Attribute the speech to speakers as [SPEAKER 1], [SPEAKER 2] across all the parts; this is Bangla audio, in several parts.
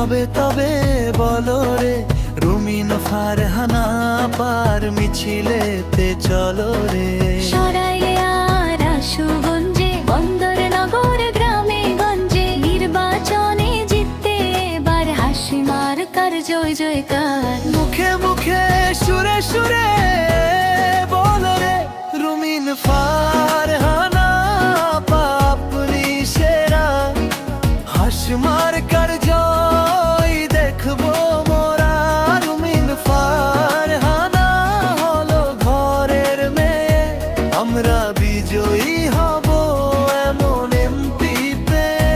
[SPEAKER 1] হবে তবে বলো রে, রুমিন ফারহানা পার মিছিলেতে চলো রে।
[SPEAKER 2] সরাইলে আর আশুগঞ্জে, বন্দরনগর গ্রামে গঞ্জে, নির্বাচনে জিততে এবার হাসি মার্কার জয় জয়কার।
[SPEAKER 1] মুখে মুখে সুরে সুরে বলো রে, রুমিন ফারহানা পাপনি সেরা, হাস মার্কার জয় দেখবো মোরা। রুমিন ফারহানা হলো ঘরের মেয়ে, আমরা বিজয়ী হব এমন এমপি পেয়ে।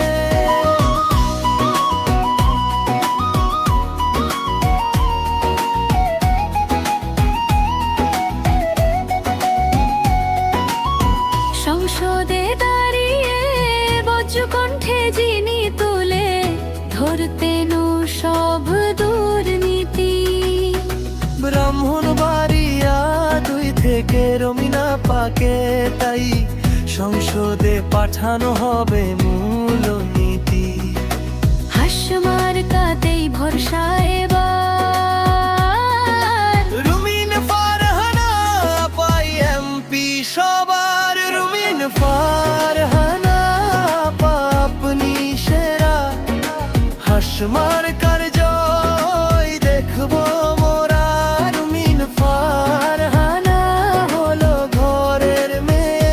[SPEAKER 2] সংসদে দাঁড়িয়ে বজ্রকণ্ঠে যিনি তুলে ধরতেন সব দুর্নীতি।
[SPEAKER 1] ব্রাহ্মণবাড়িয়া 2 থেকে রমিনা পাকে, তাই সংসদে পাঠানো হবে মূলনীতি।
[SPEAKER 2] হাসমার্কাতেই ভরসা এবার,
[SPEAKER 1] রুমিন ফারহানা পাই এমপি সবার। রুমিন ফারহানা পাপনি সেরা, হাস মার্কার জয় দেখবো মোরা। রুমিন ফারহানা হলো ঘরের মেয়ে,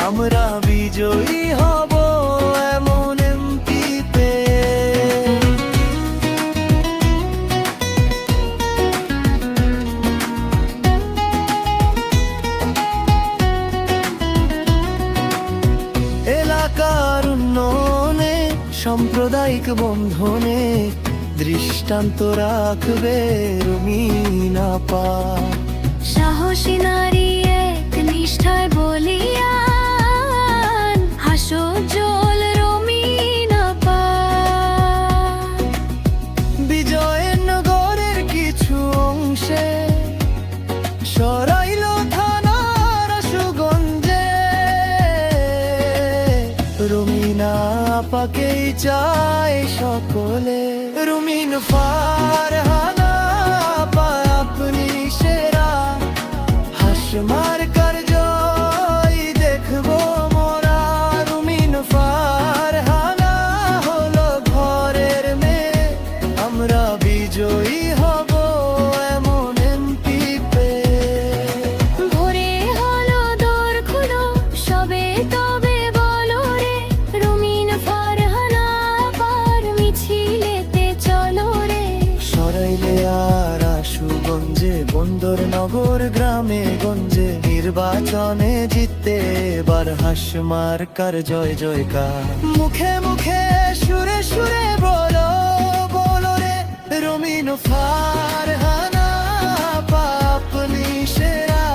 [SPEAKER 1] আমরা বিজয়ী হব এমন এমপি পেয়ে। এলাকার উন্নয়নে, সাম্প্রদায়িক বন্ধনে দৃষ্টান্ত রাখবে রুমিনা পা।
[SPEAKER 2] সাহসী নারী এক নিষ্ঠায় বলিয়ান, হাসজ্জ্বল রমিনা পা।
[SPEAKER 1] বিজয়নগরের কিছু অংশে, সরাইল থানার আশুগঞ্জে, রুমিনা পাকেই চায় সকলে। রুমিন ফারহানা পাপনি সেরা, হাস মার্কার জয় দেখবো মোরা। রুমিন ফারহানা হলো ঘরের মেয়ে, আমরা বিজয়ী হব এমন এমপি পেয়ে।
[SPEAKER 2] ভোরে হলো দোর খুলো, সবে তবে বলো রে, রুমিন ফারহানা পার মিছিলেতে চলো রে।
[SPEAKER 1] সরাইলে আর আশুগঞ্জে, বন্দরনগর গ্রামে গঞ্জে, নির্বাচনে জিততে এবার হাস মার্কার জয় জয়কার। মুখে মুখে সুরে সুরে বলো বলো রে, রুমিন ফারহানা পাপনি সেরা,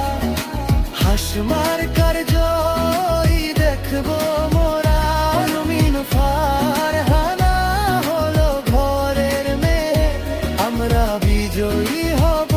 [SPEAKER 1] হাস মার্কার জয় দেখবো মোরা। রুমিন ফারহানা হলো ঘরের মেয়ে, আমরা বিজয়ী হব